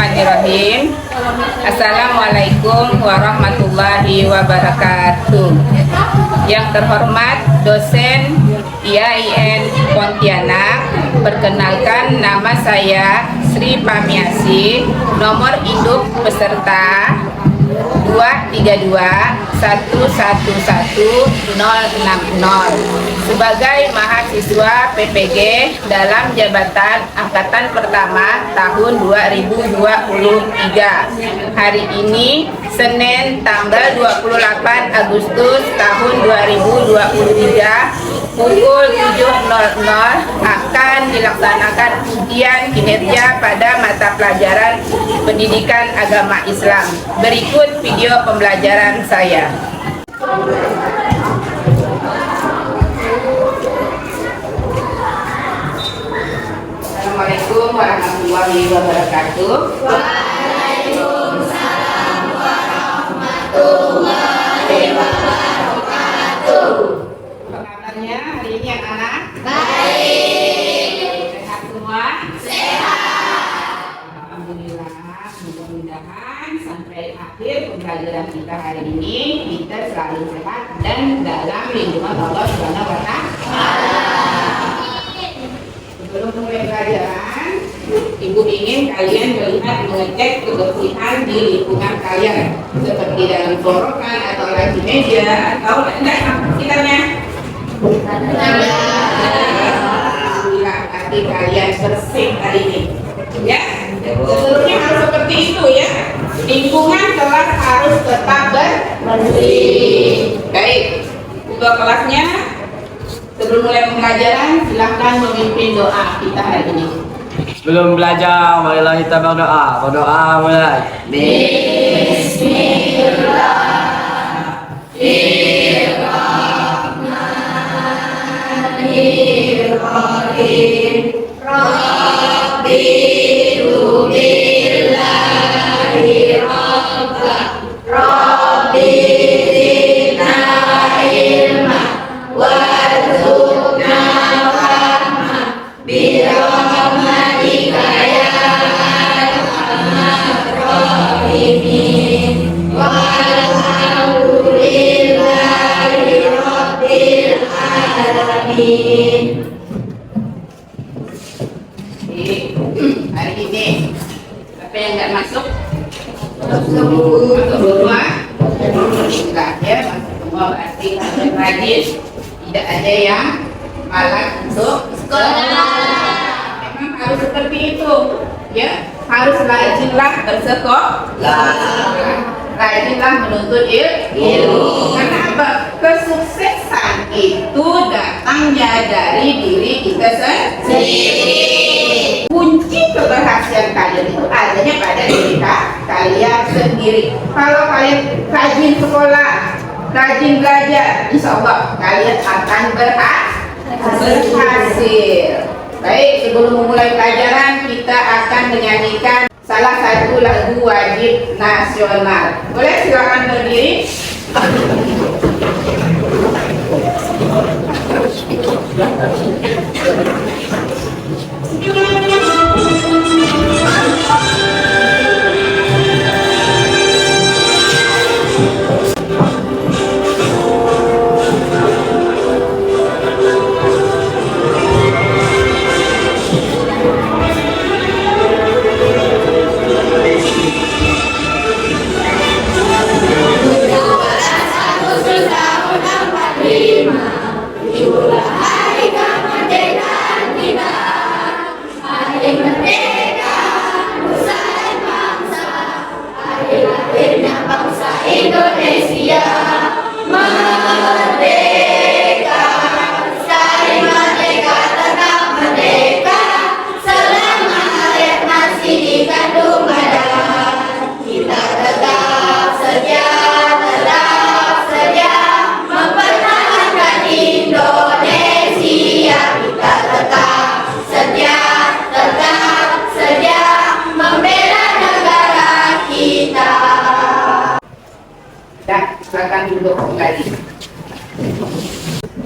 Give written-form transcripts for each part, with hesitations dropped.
Bismillahirrahmanirrahim. Assalamualaikum warahmatullahi wabarakatuh. Yang terhormat dosen IAIN Pontianak, perkenalkan nama saya Sri Pamiasi, nomor induk peserta 232111060 sebagai mahasiswa PPG dalam jabatan angkatan pertama tahun 2023. Hari ini Senin tanggal 28 Agustus tahun 2023 pukul 7.00 akan dilaksanakan ujian kinerja pada mata pelajaran Pendidikan Agama Islam. Berikut video pembelajaran saya. Assalamualaikum warahmatullahi wabarakatuh. Waalaikumsalam warahmatullahi wabarakatuh. Apa kabarnya hari ini anak-anak? Baik. Sehat semua? Sehat. Alhamdulillah, mudah-mudahan sampai akhir pembelajaran kita hari ini kita selalu sehat dan dalam lindungan Allah Subhanahu wa Ta'ala. Sebelum mulai pelajaran, Ibu ingin kalian melihat mengecek kebersihan di lingkungan kalian, seperti dalam korokan atau laci meja atau enggak sekitarnya. Alhamdulillah, hati kalian bersih hari ini. Ya, seluruhnya harus seperti itu ya. Lingkungan kelas harus tetap bersih. Baik, ketua kelasnya sebelum mulai pembelajaran silahkan memimpin doa kita hari ini. Sebelum belajar, marilah kita berdoa. Berdoa mulai. Bismillahirrahmanirrahim. Rabbi billahi rabba. Rabbi zidna ilma. Warzuqna rahmah. Birahmatika ya arhamar rahimin. Walhamdulillahi rabbil alamin. Hari ini apa yang nggak masuk? Masuk semua. Enggak ya, masuk semua berarti kalian rajin. Tidak ada yang malas untuk sekolah. Memang harus seperti itu, ya. Harus rajinlah bersekolah. Rajinlah menuntut ilmu. Karena apa? Kesuksesan itu datangnya dari diri kita sendiri. Kunci keberhasilan kalian itu adanya pada diri kalian sendiri. Kalau kalian rajin sekolah, rajin belajar, insya Allah kalian akan berhasil. Baik, sebelum memulai pelajaran kita akan menyanyikan salah satu lagu wajib nasional. Boleh silakan berdiri. Silakan duduk kembali.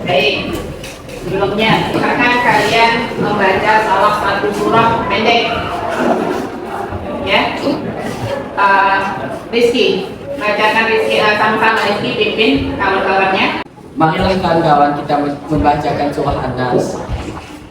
Baik, sebelumnya silakan kalian membaca salah satu surah pendek. Ya. Rizky, bacakan Rizky sama-sama Rizky pimpin kawan-kawannya. Marilah kawan-kawan kita membacakan surah An-Nas.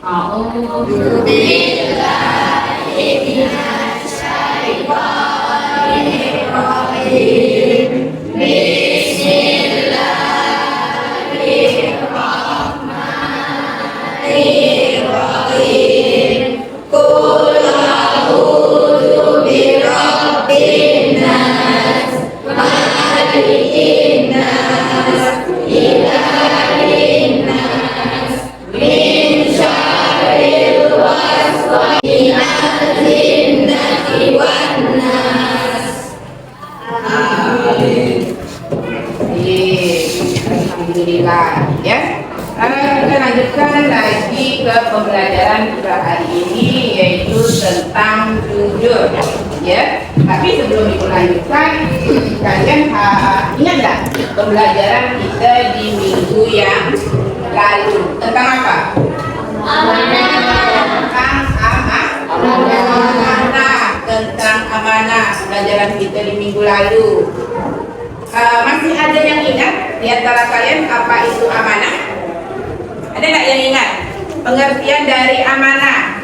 Alhamdulillah ya. Kita lanjutkan lagi ke pembelajaran kita hari ini, yaitu tentang jujur ya. Tapi sebelum itu lanjutkan, kalian ingat nggak pembelajaran kita di minggu yang lalu tentang apa? Tentang amanah pembelajaran kita di minggu lalu. Masih ada yang ingat di antara kalian apa itu amanah? Ada nggak yang ingat pengertian dari amanah?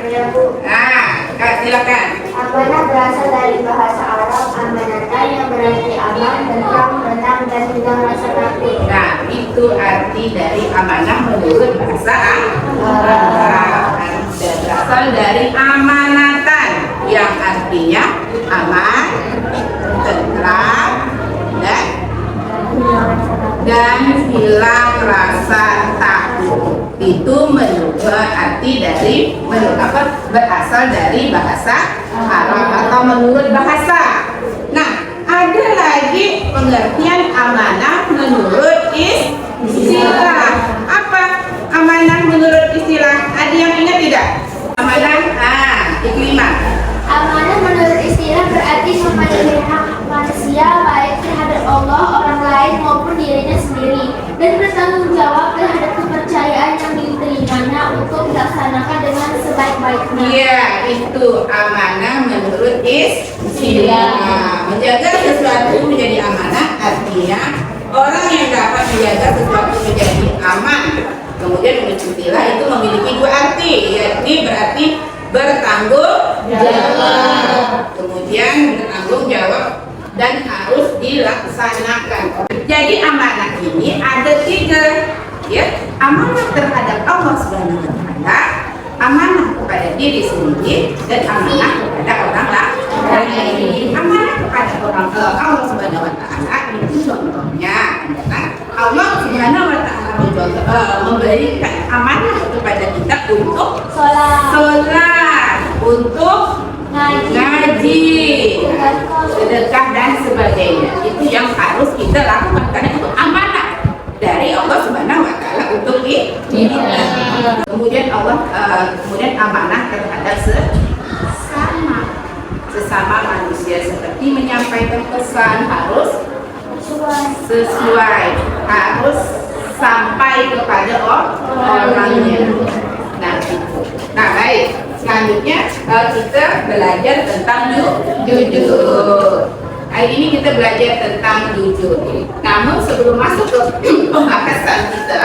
Kak, silakan. Amanah berasal dari bahasa Arab amanata yang berarti aman, tentram, tenang, dan tidak rasa takut. Nah, itu arti dari amanah menurut bahasa Arab. Berasal dari amanatan yang artinya aman, tentram, dan hilang rasa takut. Itu menurut arti dari berasal dari bahasa Arab atau menurut bahasa. Nah, ada lagi pengertian amanah menurut istilah. Apa amanah menurut istilah? Ada yang ingat tidak? Amanah, Iklimah. Amanah menurut istilah berarti memenuhi hak manusia baik terhadap Allah, orang lain maupun dirinya sendiri, dan bertanggung jawab terhadap kepercayaan yang diterimanya untuk dilaksanakan dengan sebaik-baiknya. Iya, itu amanah menurut istilah. Menjaga sesuatu menjadi amanah artinya orang yang dapat menjaga sesuatu menjadi aman. Kemudian menurut istilah itu memiliki dua arti, yakni berarti bertanggung jawab, kemudian bertanggung jawab dan harus dilaksanakan. Jadi amanah ini ada tiga, ya. Amanah terhadap Allah Subhanahu wa Ta'ala, amanah kepada diri sendiri, dan amanah kepada orang lain. Amanah kepada Allah Subhanahu wa Ta'ala itu contohnya adalah Allah Subhanahu wa Ta'ala memberikan amanah kepada kita untuk sholat, untuk ngaji, sedekah dan sebagainya. Itu yang harus kita lakukan karena itu amanah dari Allah Subhanahu wa Ta'ala untuk kita. Kemudian kemudian amanah terhadap sesama manusia, seperti menyampaikan pesan harus sesuai, harus sampai kepada orangnya. Nah, baik. Selanjutnya kita belajar tentang jujur. Hari ini kita belajar tentang jujur. Namun sebelum masuk ke pembahasan kita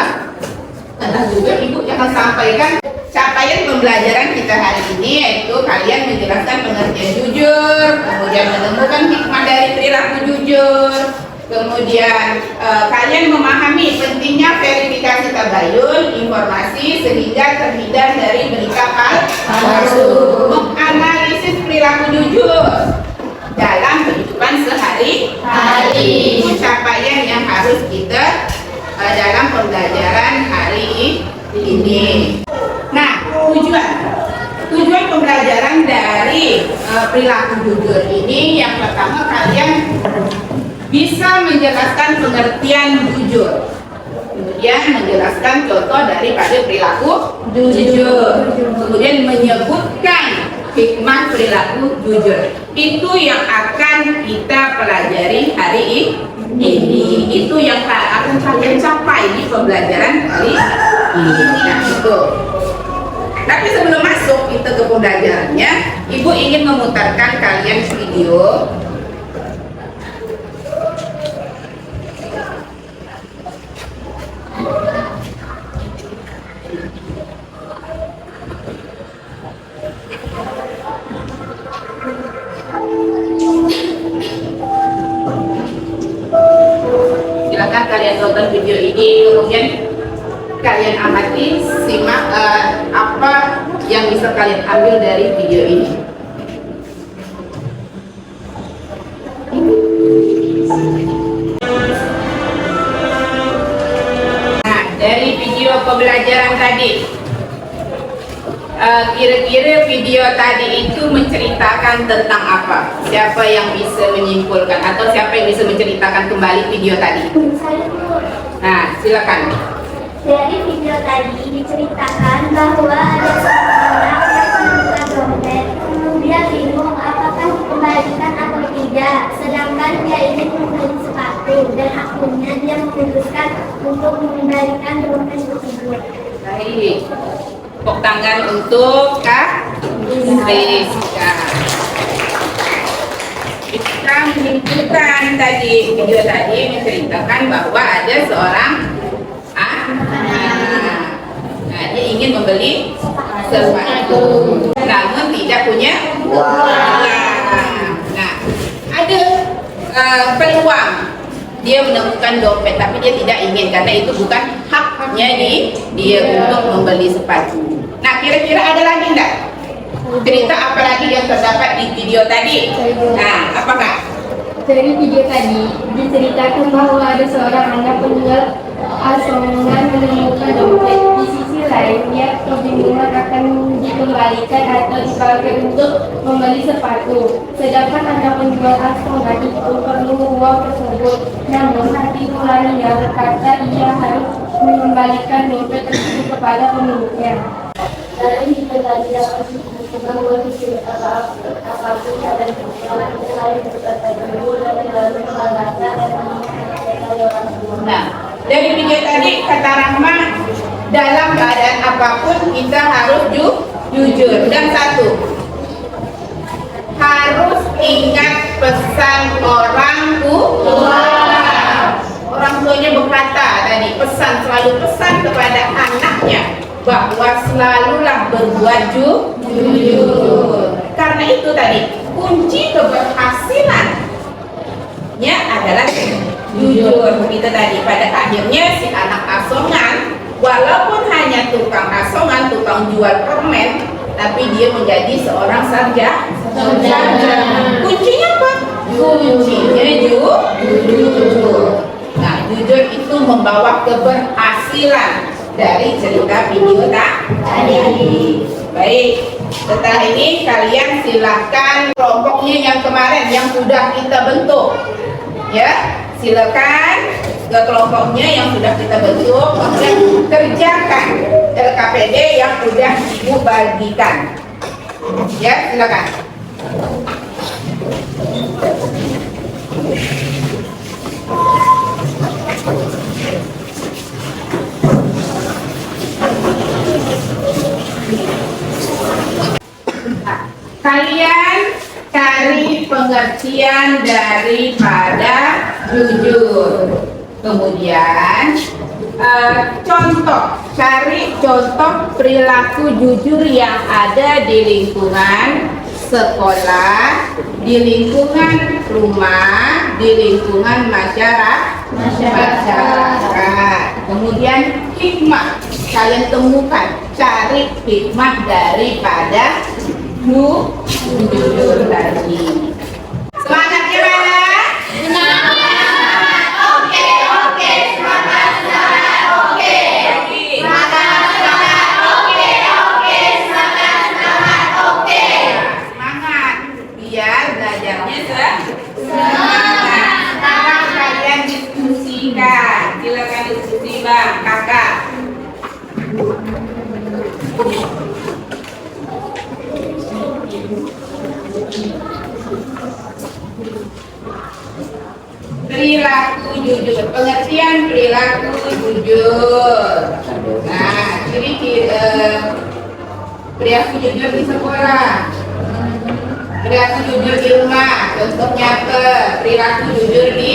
tentang jujur, Ibu akan sampaikan capaian pembelajaran kita hari ini, yaitu kalian menjelaskan pengertian jujur, kemudian menemukan hikmah dari perilaku jujur, kemudian kalian memahami pentingnya verifikasi tabayun informasi sehingga terhindar dari berita palsu, menganalisis perilaku jujur dalam kehidupan sehari-hari. Itu capaian yang harus kita dalam pembelajaran hari ini. Nah, tujuan pembelajaran dari perilaku jujur ini, yang pertama kalian bisa menjelaskan pengertian jujur, kemudian menjelaskan contoh daripada perilaku jujur, kemudian menyebutkan hikmah perilaku jujur. Itu yang akan kita pelajari hari ini. Itu yang akan kalian capai di pembelajaran kali ini. Nah, itu. tapi sebelum masuk kita ke pembelajarannya, Ibu ingin memutarkan kalian video. Silakan kalian tonton video ini, kemudian kalian amati, simak apa yang bisa kalian ambil dari video ini. Nah, dari video pembelajaran tadi, kira-kira video tadi itu menceritakan tentang apa? Siapa yang bisa menyimpulkan atau siapa yang bisa menceritakan kembali video tadi? Saya Bu. Nah, silakan. Dari video tadi diceritakan bahwa ada seorang anak yang menemukan dompet, kemudian bingung apakah dikembalikan atau tidak, sedangkan dia ingin membeli sepatu dan akhirnya dia memutuskan untuk mengembalikan dompet tersebut. Baik. Tepuk tangan untuk Kak Rizka. Kita menyimpulkan tadi, video tadi menceritakan bahwa ada seorang nah, dia ingin membeli sepatu, namun tidak punya uang. Nah, ada peluang dia menemukan dompet, tapi dia tidak ingin karena itu bukan haknya dia untuk membeli sepatu. Nah, kira-kira ada lagi enggak cerita apa lagi yang terdapat di video tadi? Nah, apakah? Dari video tadi diceritakan bahwa ada seorang anak penjual asongan menemukan dompet. Di sisi lain, dia kebingungan akan dikembalikan atau dipakai untuk membeli sepatu. Sedangkan anak penjual asongan itu perlu uang tersebut. Namun hati nuraninya berkata ia harus mengembalikan dompet tersebut kepada pemiliknya. Dari video tadi dapat bahwa apapun dan kesalahan lain berkata dulu dan lalu membanggakan dan menyampaikan orang tua. Nah, dari video tadi kata Rahma, dalam keadaan apapun kita harus jujur. Dan satu, harus ingat pesan orang tua. Orang tuanya berkata tadi, selalu pesan kepada anaknya bahwa selalulah berbuat jujur. Karena itu tadi kunci keberhasilannya adalah jujur. Begitu tadi, pada akhirnya si anak asongan walaupun hanya tukang asongan, tukang jual permen, tapi dia menjadi seorang sarjana. Kuncinya apa? Kuncinya jujur. Nah, jujur itu membawa keberhasilan dari cerita video tadi. Baik, setelah ini kalian silahkan kelompoknya yang kemarin yang sudah kita bentuk, ya, silakan ke kelompoknya yang sudah kita bentuk, kemudian kerjakan LKPD yang sudah Ibu bagikan, ya, silakan. Kalian cari pengertian daripada jujur. Kemudian cari contoh perilaku jujur yang ada di lingkungan sekolah, di lingkungan rumah, di lingkungan masyarakat. Kemudian hikmah, kalian temukan, cari hikmah daripada jujur tadi. Semangat gimana? Semangat. Oke. Semangat. Oke. Semangat. Oke. Semangat. Oke. Semangat. Biar belajarnya semangat. Sekarang kalian diskusikan. Silakan diskusi, Bang, Kakak. Perilaku jujur, pengertian perilaku jujur. Nah, Perilaku jujur di sekolah, perilaku jujur di rumah. Contohnya perilaku jujur di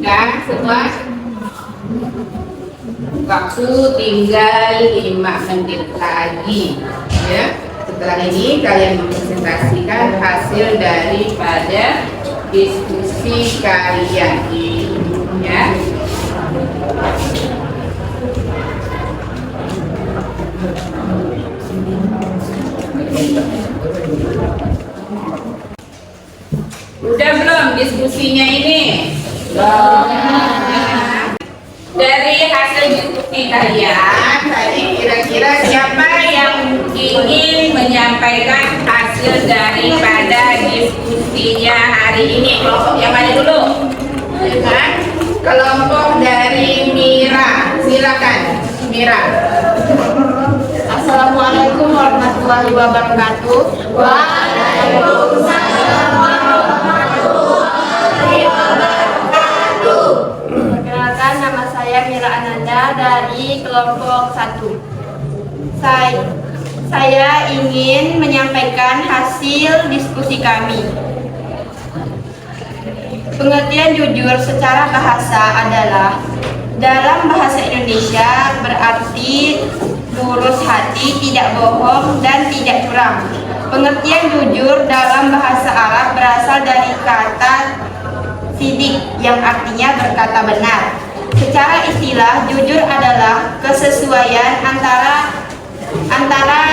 dan semua waktu tinggal 5 menit lagi ya. Setelah ini kalian mempresentasikan hasil daripada diskusi kalian ya. Udah belum diskusinya ini? Dari hasil diskusi kalian tadi, kira-kira siapa yang ingin menyampaikan hasil daripada diskusinya hari ini? Kelompok yang mana dulu? Kelompok dari Mira, silakan Mira. Assalamualaikum warahmatullahi wabarakatuh. Waalaikumsalam warahmatullahi wabarakatuh. Perkenalkan, nama saya Mira Ananda dari kelompok 1. Saya ingin menyampaikan hasil diskusi kami. Pengertian jujur secara bahasa adalah dalam bahasa Indonesia berarti lurus hati, tidak bohong, dan tidak curang. Pengertian jujur dalam bahasa Arab berasal dari kata sidik yang artinya berkata benar. Secara istilah, jujur adalah kesesuaian antara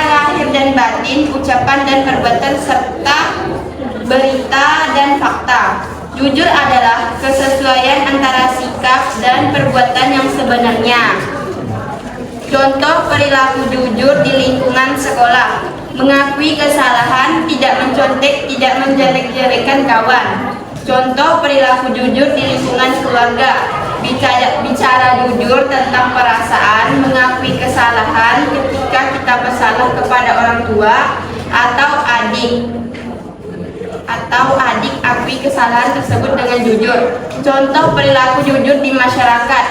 lahir dan batin, ucapan dan perbuatan, serta berita dan fakta. Jujur adalah kesesuaian antara sikap dan perbuatan yang sebenarnya. Contoh perilaku jujur di lingkungan sekolah: mengakui kesalahan, tidak mencontek, tidak menjelek-jelekan kawan. Contoh perilaku jujur di lingkungan keluarga: bicara jujur tentang perasaan, mengakui kesalahan ketika kita bersalah kepada orang tua atau adik akui kesalahan tersebut dengan jujur. Contoh perilaku jujur di masyarakat: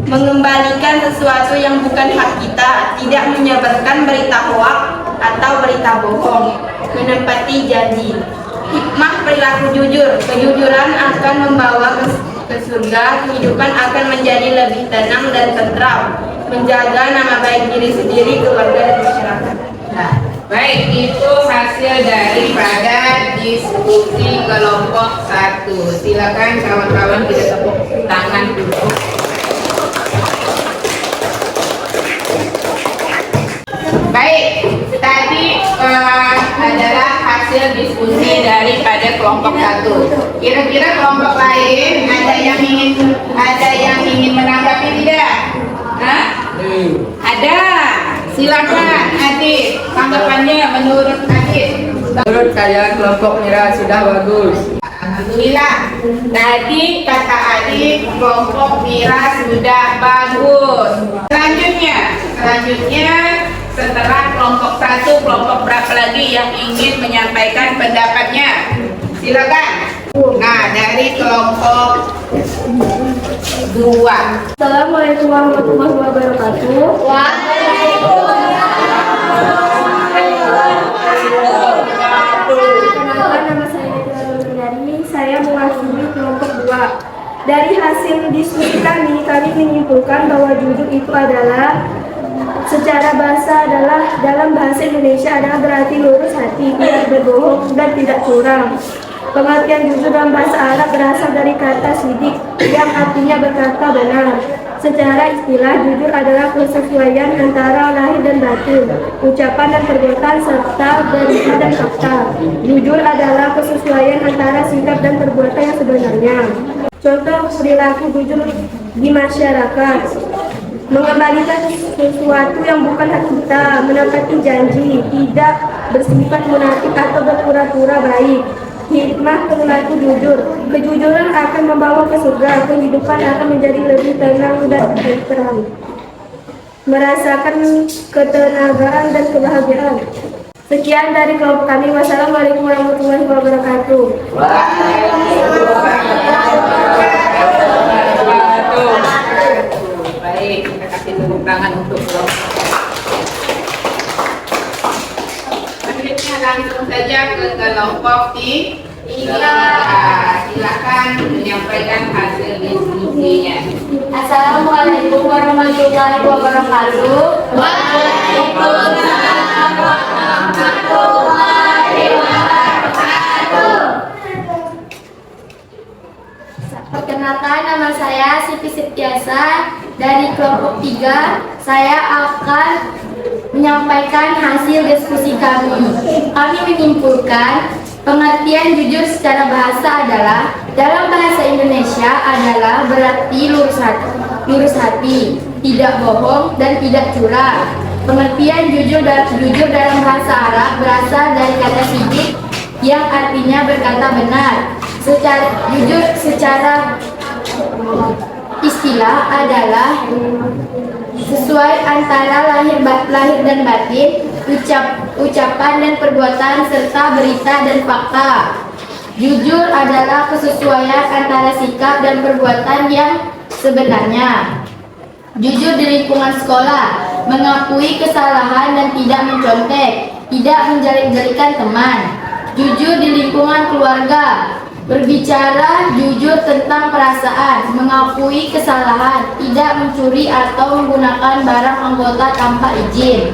mengembalikan sesuatu yang bukan hak kita, tidak menyebarkan berita hoaks atau berita bohong, menepati janji. Hikmah perilaku jujur: kejujuran akan membawa ke surga, kehidupan akan menjadi lebih tenang dan tentram, menjaga nama baik diri sendiri, keluarga, dan masyarakat. Nah, baik, itu hasil daripada diskusi kelompok 1. Silakan kawan-kawan kita tepuk tangan dulu. Baik, tadi adalah hasil diskusi daripada kelompok 1. Kira-kira kelompok lain ada yang ingin menanggapi tidak? Hah? Ada. Silakan Adit, tanggapannya menurut Adit. Menurut saya kelompok Mira sudah bagus. Alhamdulillah. Tadi kata Adit kelompok Mira sudah bagus. Selanjutnya setelah kelompok 1, kelompok berapa lagi yang ingin menyampaikan pendapatnya? Silakan. Nah, dari kelompok 2. Assalamualaikum warahmatullahi wabarakatuh. Perkenalkan, nama saya Nidra Dari hasil diskusi kami menyimpulkan bahwa jujur itu adalah secara bahasa dalam bahasa Indonesia adalah berarti lurus hati, tidak berbohong dan tidak curang. Pengertian jujur dalam bahasa Arab berasal dari kata sidik yang artinya berkata benar. Secara istilah, jujur adalah kesesuaian antara lahir dan batin, ucapan dan perbuatan serta berita dan fakta. Jujur adalah kesesuaian antara sikap dan perbuatan yang sebenarnya. Contoh perilaku jujur di masyarakat: mengembalikan sesuatu yang bukan hak kita, menepati janji, tidak bersifat munafik atau berpura-pura baik. Hikmah perilaku jujur: kejujuran akan membawa ke surga, kehidupan akan menjadi lebih tenang dan terang, merasakan ketenagaan dan kebahagiaan. Sekian dari kelompok kami. Wassalamualaikum warahmatullahi wabarakatuh. Baik, kita kasih tepuk tangan untuk kelompok. Selanjutnya langsung saja ke kelompok tiga. Silakan menyampaikan hasil diskusinya. Assalamualaikum warahmatullahi wabarakatuh. Waalaikumsalam warahmatullahi wabarakatuh. Perkenalkan, nama saya Siti Setiasa dari kelompok 3. Saya akan menyampaikan hasil diskusi kami. Kami menyimpulkan pengertian jujur secara bahasa adalah dalam bahasa Indonesia adalah berarti lurus hati, tidak bohong dan tidak curang. Pengertian jujur dalam bahasa Arab berasal dari kata sidik yang artinya berkata benar. Jujur secara istilah adalah sesuai antara lahir dan batin, ucapan dan perbuatan serta berita dan fakta. Jujur adalah kesesuaian antara sikap dan perbuatan yang sebenarnya. Jujur di lingkungan sekolah: mengakui kesalahan dan tidak mencontek, tidak menjelik-jelikan teman. Jujur di lingkungan keluarga: berbicara jujur tentang perasaan, mengakui kesalahan, tidak mencuri atau menggunakan barang anggota tanpa izin.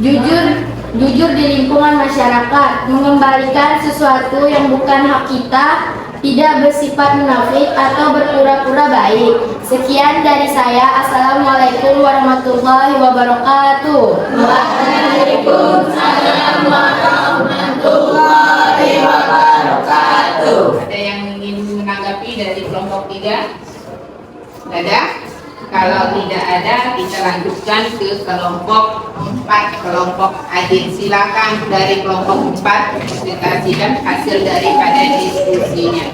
Jujur di lingkungan masyarakat: mengembalikan sesuatu yang bukan hak kita, tidak bersifat munafik atau berpura-pura baik. Sekian dari saya. Assalamualaikum warahmatullahi wabarakatuh. Waalaikumsalam warahmatullahi wabarakatuh. Ada yang ingin menanggapi dari kelompok 3? Tidak ada? Kalau tidak ada, kita lanjutkan ke kelompok 4. Kelompok Adit, silakan dari kelompok 4 presentasikan hasil daripada diskusinya.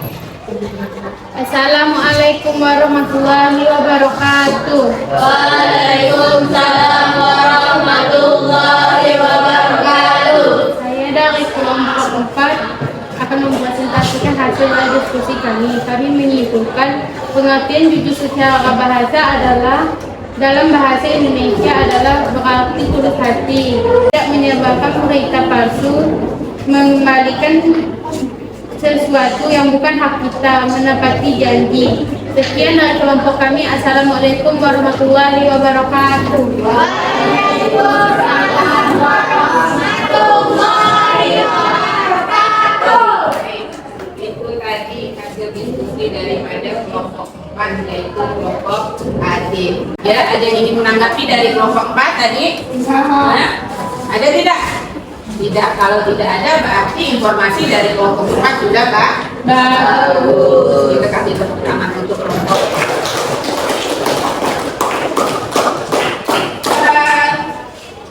Assalamualaikum warahmatullahi wabarakatuh. Waalaikumsalam warahmatullahi wabarakatuh. Saya dari kelompok 4 akan mempresentasikan hasil diskusi kami. Kami menyimpulkan pengertian jujur secara bahasa adalah dalam bahasa Indonesia adalah berarti tulus hati, tidak menyebarkan berita palsu, mengembalikan sesuatu yang bukan hak kita, menepati janji. Sekian dari kelompok kami. Assalamualaikum warahmatullahi wabarakatuh. Waalaikumsalam warahmatullahi wabarakatuh. Itu tadi hasil diskusi daripada kelompok 4, yaitu kelompok Adit. Ya, ada yang ingin menanggapi dari kelompok 4 tadi? Ada tidak? Tidak. Kalau tidak ada, berarti informasi dari kelompok 4 sudah bagus. Kita kasih tepuk tangan untuk kelompok.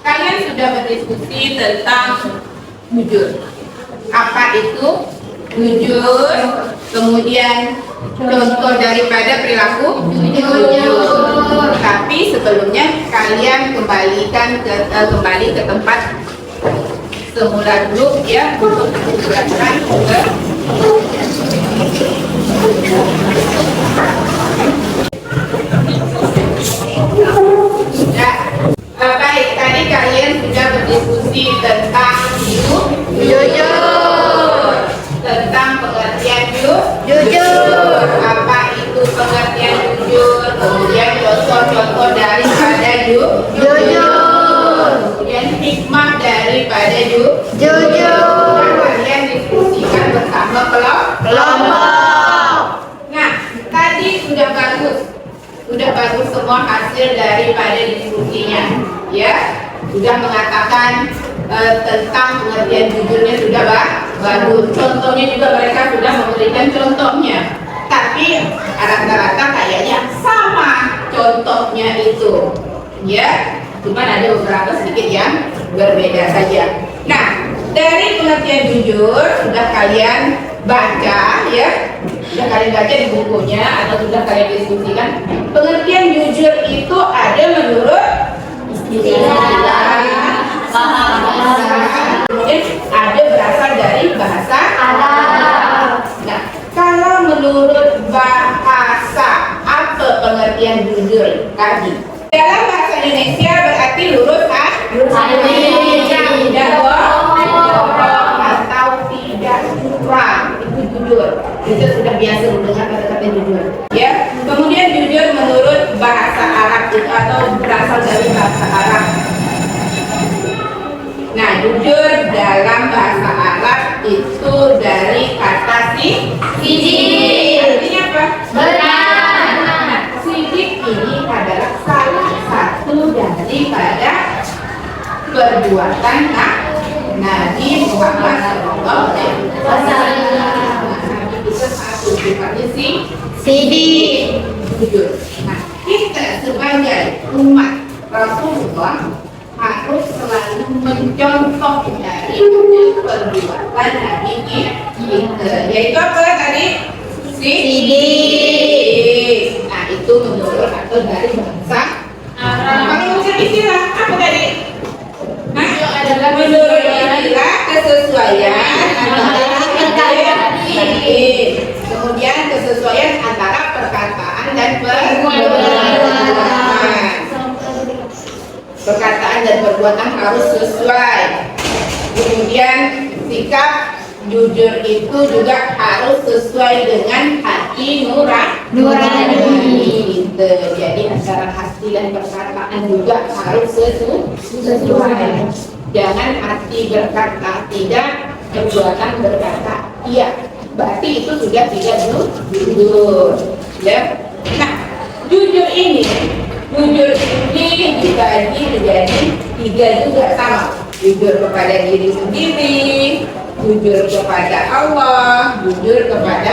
Kalian sudah berdiskusi tentang jujur. Apa itu jujur? Kemudian contoh daripada perilaku jujur. Tapi sebelumnya kalian kembali ke tempat semula dulu ya, untuk menjelaskan ke ya. Baik, tadi kalian sudah berdiskusi tentang jujur, tentang pengertian jujur. Apa mengatakan tentang pengertian jujurnya sudah bagus. Contohnya juga mereka sudah memberikan contohnya. Tapi rata-rata kayaknya sama contohnya itu, ya. Cuman ada beberapa sedikit yang berbeda saja. Nah, dari pengertian jujur sudah kalian baca, ya. Sudah kalian baca di bukunya atau sudah kalian diskusikan. Pengertian jujur itu ada menurut istilah, kemudian ada berasal dari bahasa Arab. Nah, kalau menurut bahasa apa pengertian jujur tadi? Dalam bahasa Indonesia berarti lurus tidak bohong atau tidak curang, itu jujur. Kita sudah biasa mendengar kata-kata jujur, ya. Kemudian jujur menurut bahasa Arab itu atau berasal dari bahasa Arab. Nah, jujur dalam bahasa Arab itu dari kata sidik. Artinya apa? Benar. Nah, sidik ini adalah salah satu daripada perbuatan Nabi Muhammad SAW. Nabi kita satu sifatnya sidik, jujur. Nah, kita sebagai umat Rasulullah harus selalu mencontoh dari perbuatan Nabi kita, yaitu apa tadi? Sidik. Nah, itu menurut atau dari bahasa Arab. Kalau unsur istilah apa tadi? Nah, adalah menurut istilah kesesuaian antara kemudian kesesuaian antara perkataan dan perbuatan. Perkataan dan perbuatan harus sesuai. Kemudian sikap jujur itu juga harus sesuai dengan hati nurani. Jadi antara hati dan perkataan juga harus sesuai. Jangan hati berkata tidak, perbuatan berkata iya. Berarti itu sudah tidak jujur. Ya. Nah, jujur ini dibagi menjadi 3 juga sama. Jujur kepada diri sendiri, jujur kepada Allah, jujur kepada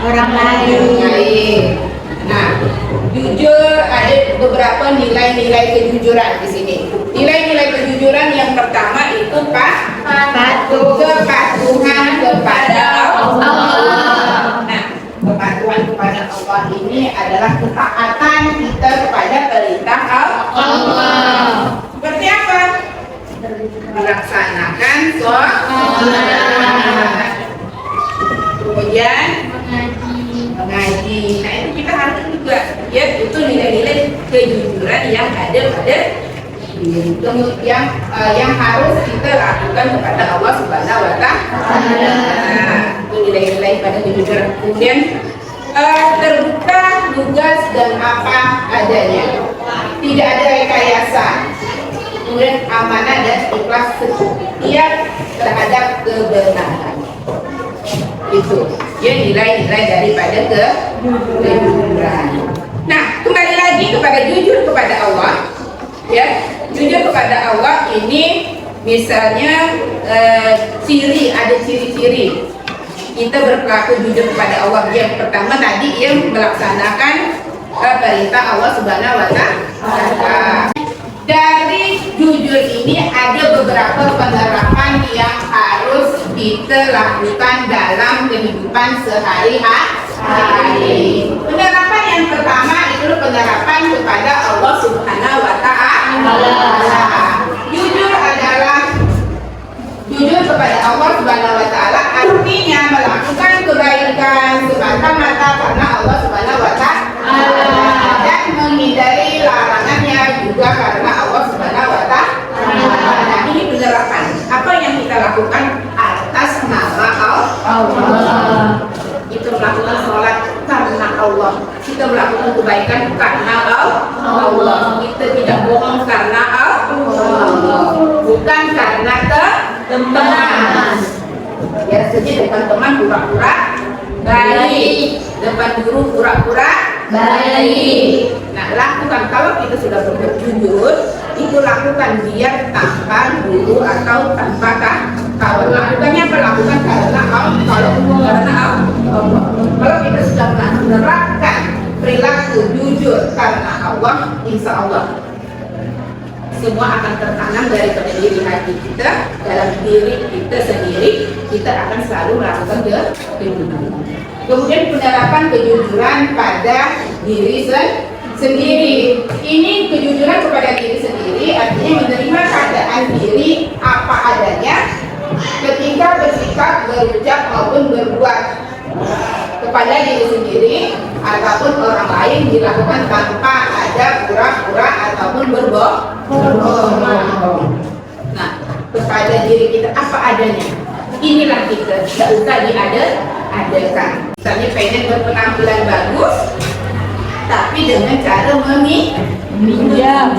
orang lain. Nah, jujur ada beberapa nilai-nilai kejujuran di sini. Nilai-nilai kejujuran yang pertama itu kepatuhan kepada Allah. Nah, kepatuhan kepada Allah ini adalah ketaatan kita kepada perintah Allah. Seperti apa? Melaksanakan sholat, kemudian mengaji. Nah, itu kita harus juga, ya, itu nilai-nilai kejujuran yang ada pada diri. Kemudian yang harus kita lakukan kepada Allah Subhanahu wa Ta'ala. Itu nilai-nilai pada kejujuran. Kemudian terbuka, lugas dan apa adanya. Tidak ada rekayasa. Kemudian amanah dan ikhlas setiap terhadap kebenaran. Itu ya nilai-nilai daripada kejujuran. Nah, kembali lagi kepada jujur kepada Allah, ya. Jujur kepada Allah ini misalnya ada ciri-ciri kita berperilaku jujur kepada Allah. Yang pertama tadi yang melaksanakan perintah Allah Subhanahu wa Ta'ala. Dari jujur ini ada beberapa penerapan yang harus kita lakukan dalam kehidupan sehari-hari. Penerapan yang pertama itu penerapan kepada Allah Subhanahu wa Ta'ala. Jujur kepada Allah Subhanahu wa Ta'ala artinya melakukan kebaikan semata-mata karena Allah Subhanahu wa Ta'ala dan menghindari larangannya juga karena Allah Subhanahu wa Ta'ala. Nah, ini penerapan apa yang kita lakukan atas nama Allah. Kita melakukan sholat karena Allah, kita melakukan kebaikan karena Allah, kita tidak bohong karena Allah, bukan karena teman. Ya, saja depan teman pura-pura baik, depan guru pura-pura baik. Nah, lakukan. Kalau kita sudah berbuat jujur, itu lakukan biar tanpa guru atau tanpa kawan. Lakukannya apa? Lakukan karena Allah. Kalau kita sudah menerapkan perilaku jujur karena Allah, insya Allah semua akan tertanam dari diri hati kita, dalam diri kita sendiri. Kita akan selalu melakukan kejujuran. Kemudian penerapan kejujuran pada diri sendiri. Ini kejujuran kepada diri sendiri artinya menerima keadaan diri apa adanya ketika bersikap, berucap maupun berbuat kepada diri sendiri ataupun orang lain dilakukan tanpa ada pura-pura ataupun berbohong. Nah, kepada diri kita apa adanya, inilah kita, tidak usah diada-adakan. Misalnya pengen berpenampilan bagus, tapi dengan cara meminjam.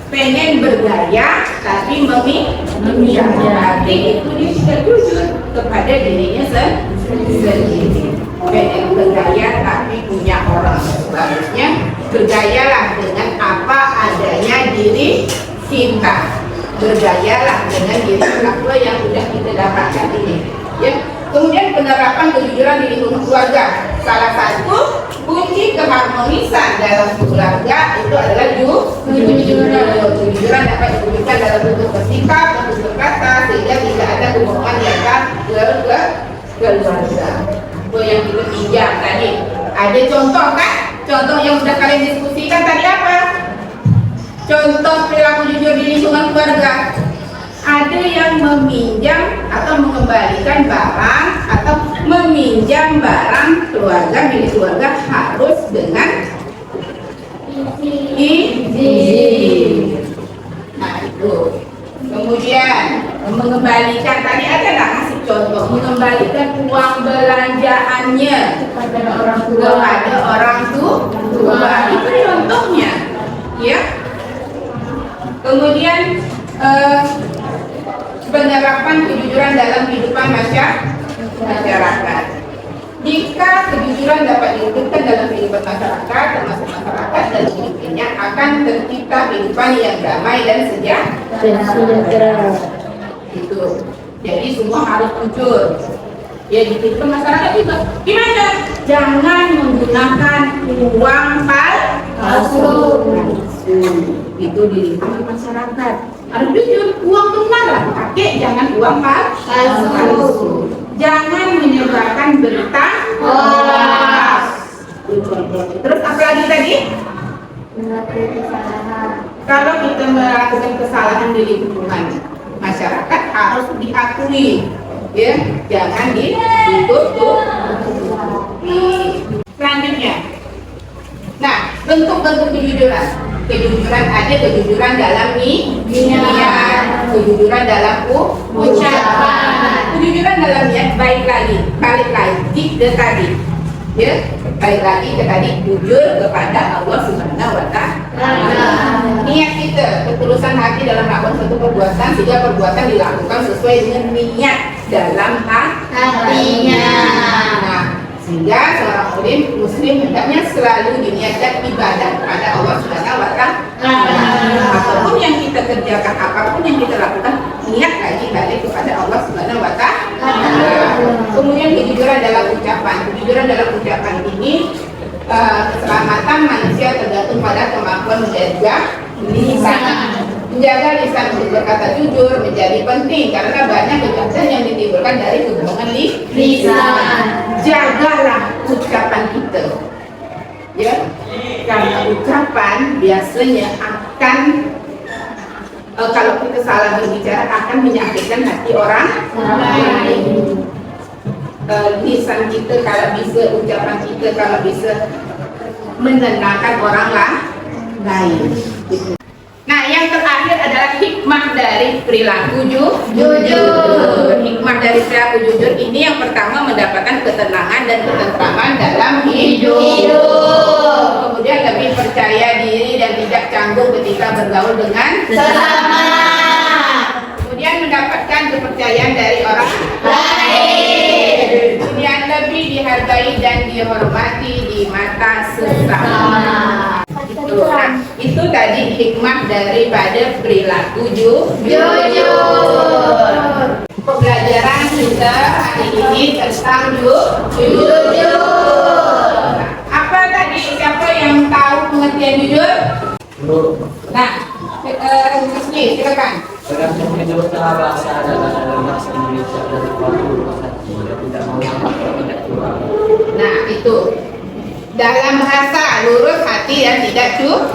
Pengen bergaya, tapi meminjam. Berarti itu dia tidak jujur kepada dirinya sendiri. Pengen bergaya, tapi punya orang. Seharusnya bergayalah dengan apa adanya diri kita. Bergayalah dengan diri apa yang sudah kita dapatkan ini. Ya. Kemudian penerapan kejujuran di lingkungan keluarga. Salah satu kunci keharmonisan dalam keluarga itu adalah kejujuran. Kejujuran dapat diwujudkan dalam bentuk bersikap, bentuk berkata, sehingga tidak ada kebohongan di antara keluarga. Itu yang kita pinjam tadi. Ada contoh kan? Contoh yang sudah kalian diskusikan tadi apa? Contoh perilaku jujur di lingkungan keluarga. Ada yang meminjam atau mengembalikan barang atau meminjam barang keluarga, milik keluarga harus dengan izin. Nah itu. Kemudian mengembalikan, tadi ada nggak kasih contoh, mengembalikan uang belanjaannya kepada orang tua. Itu contohnya, ya. Kemudian penerapan kejujuran dalam kehidupan masyarakat. Jika kejujuran dapat diwujudkan dalam kehidupan masyarakat, termasuk masyarakat dan pemimpinnya, akan tercipta kehidupan yang damai dan sejahtera. Itu. Jadi semua harus jujur. Ya di kehidupan masyarakat juga. Gimana? Jangan menggunakan uang palsu. Itu di lingkungan masyarakat. Harus jujur, uang benar lah pakai, jangan uang palsu. Jangan menyebarkan berita hoax. Terus apa lagi tadi? Melakukan kesalahan. Kalau kita melakukan kesalahan di lingkungan masyarakat harus diakui, ya, jangan ditutup. Selanjutnya, nah bentuk-bentuk kejujuran. Kejujuran ada kejujuran dalam niat, kejujuran dalam ucapan. Kejujuran dalam niat balik lagi ke tadi, ya, balik lagi ke tadi, jujur kepada Allah Subhanahu wa Ta'ala. Niat kita, ketulusan hati dalam melakukan suatu perbuatan sehingga perbuatan dilakukan sesuai dengan niat dalam hatinya. Nah, sehingga seorang muslim hendaknya selalu diniatkan ibadah kepada Allah Subhanahu wa Ta'ala. Apapun yang kita kerjakan, apapun yang kita lakukan, niat lagi balik kepada Allah Subhanahu wa Ta'ala. Kemudian kejujuran dalam ucapan. Kejujuran dalam ucapan ini keselamatan manusia tergantung pada kemampuan menjaga lisan. Menjaga lisan untuk berkata jujur menjadi penting karena banyak kejahatan yang ditimbulkan dari kebohongan lisan. Jagalah ucapan kita, ya, karena ucapan biasanya akan kalau kita salah berbicara akan menyakitkan hati orang lain. Lisan kita kalau bisa, ucapan kita kalau bisa menenangkan orang lain. Nah, yang terakhir adalah hikmah dari perilaku jujur. Hikmah dari perilaku jujur ini yang pertama mendapatkan ketenangan dan ketentraman dalam hidup. Kemudian lebih percaya diri dan tidak canggung ketika bergaul dengan sesama. Kemudian mendapatkan kepercayaan dari orang lain. Kemudian lebih dihargai dan dihormati di mata sesama. Tuh, nah, itu tadi hikmah daripada perilaku jujur. Pembelajaran kita hari ini tentang jujur. Apa tadi? Siapa yang tahu pengertian jujur? Nah, silakan. Tergantung jujurnya bahasa adalah dalam bahasa Indonesia dari suatu hati dan tidak mau tidak curang. Nah, itu dalam bahasa lurus hati dan tidak curang.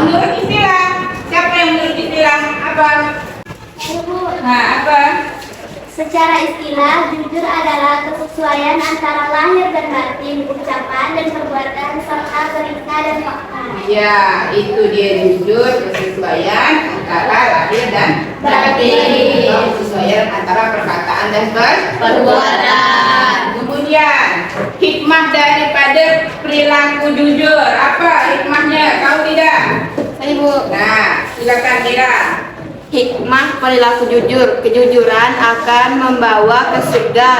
Menurut istilah, siapa yang menurut istilah apa? Nah, apa? Secara istilah, jujur adalah kesesuaian antara lahir dan batin, ucapan dan perbuatan, serta cerita dan fakta. Ya, itu dia jujur, kesesuaian antara lahir dan batin. Kesesuaian antara perkataan dan perbuatan. Kemudian, hikmah daripada perilaku jujur. Apa hikmahnya? Tahu tidak? Ibu, Nah, silakan Mira. hikmah perilaku jujur, kejujuran akan membawa ke surga.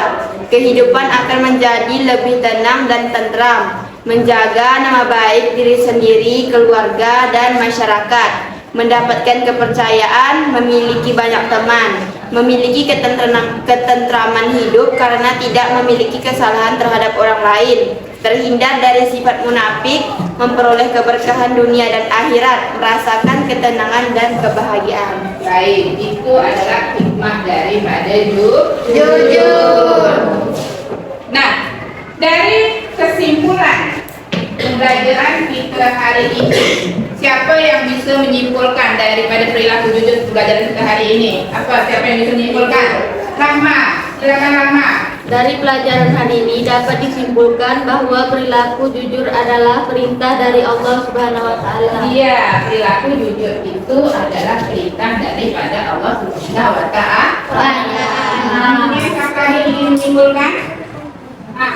Kehidupan akan menjadi lebih tenang dan tentram. Menjaga nama baik diri sendiri, keluarga, dan masyarakat. Mendapatkan kepercayaan, memiliki banyak teman. Memiliki ketentraman hidup karena tidak memiliki kesalahan terhadap orang lain. Terhindar dari sifat munafik, memperoleh keberkahan dunia dan akhirat, merasakan ketenangan dan kebahagiaan. Baik, itu adalah hikmah daripada jujur. Nah, dari kesimpulan pembelajaran kita hari ini, siapa yang bisa menyimpulkan daripada perilaku jujur pembelajaran kita hari ini? Apa? Siapa yang bisa menyimpulkan? Rahma, silakan Rahma. Dari pelajaran hari ini dapat disimpulkan bahwa perilaku jujur adalah perintah dari Allah Subhanahu wa taala. Iya, perilaku jujur itu adalah perintah daripada Allah Subhanahu wa taala. Ini siapa yang ingin menyimpulkan? Ah,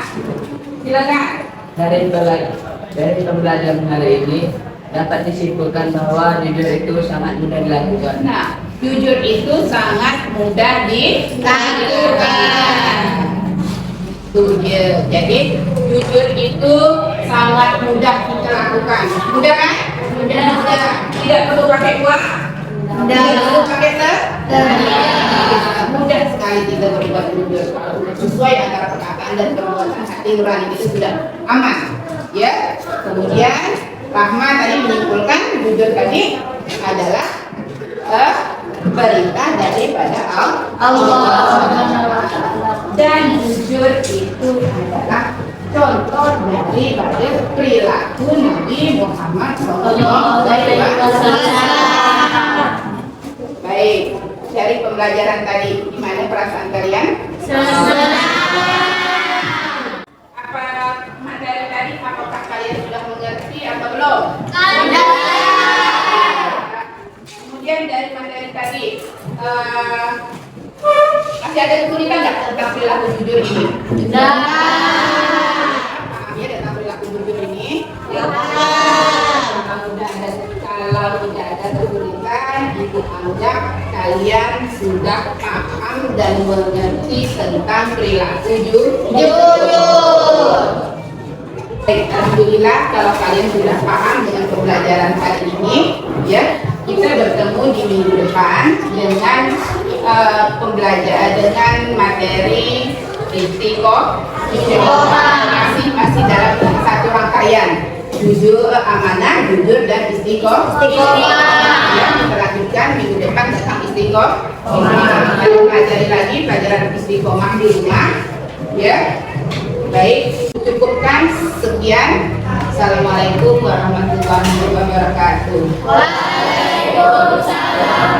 silakan. Dari pembelajaran hari ini dapat disimpulkan bahwa jujur itu sangat mudah dilakukan. Nah, jujur itu sangat mudah dilakukan. Tuh dia. Jadi jujur itu sangat mudah kita lakukan. Mudah kan? Mudah. Tidak perlu pakai uang. Tidak perlu pakai mudah sekali kita berbuat jujur. Kalau sesuai antara perkataan dan perbuatan, hati nurani itu sudah aman. Ya. Kemudian Rahma tadi menyimpulkan jujur tadi adalah perintah daripada Allah. Dan jujur itu adalah contoh daripada perilaku Nabi Muhammad SAW. Baik, dari pembelajaran tadi, gimana perasaan kalian? Apa materi tadi, apakah kalian sudah mengerti atau belum? Kemudian dari materi tadi, masih ada kesulitan nggak tentang perilaku jujur ini? Ya, tentang perilaku jujur ini. Kalau tidak ada kesulitan, Ibu anggap kalian sudah paham dan mengerti tentang perilaku jujur. Baik, alhamdulillah kalau kalian sudah paham dengan pembelajaran hari ini, ya. Kita bertemu di minggu depan dengan pembelajaran dengan materi istiqomah, masih dalam satu rangkaian jujur, amanah, jujur dan istiqomah. Ya, kita lanjutkan minggu depan tentang istiqomah. Kita pelajari lagi pelajaran istiqomah di rumah. Ya, baik, cukupkan sekian. Assalamualaikum warahmatullahi wabarakatuh. Waalaikumsalam.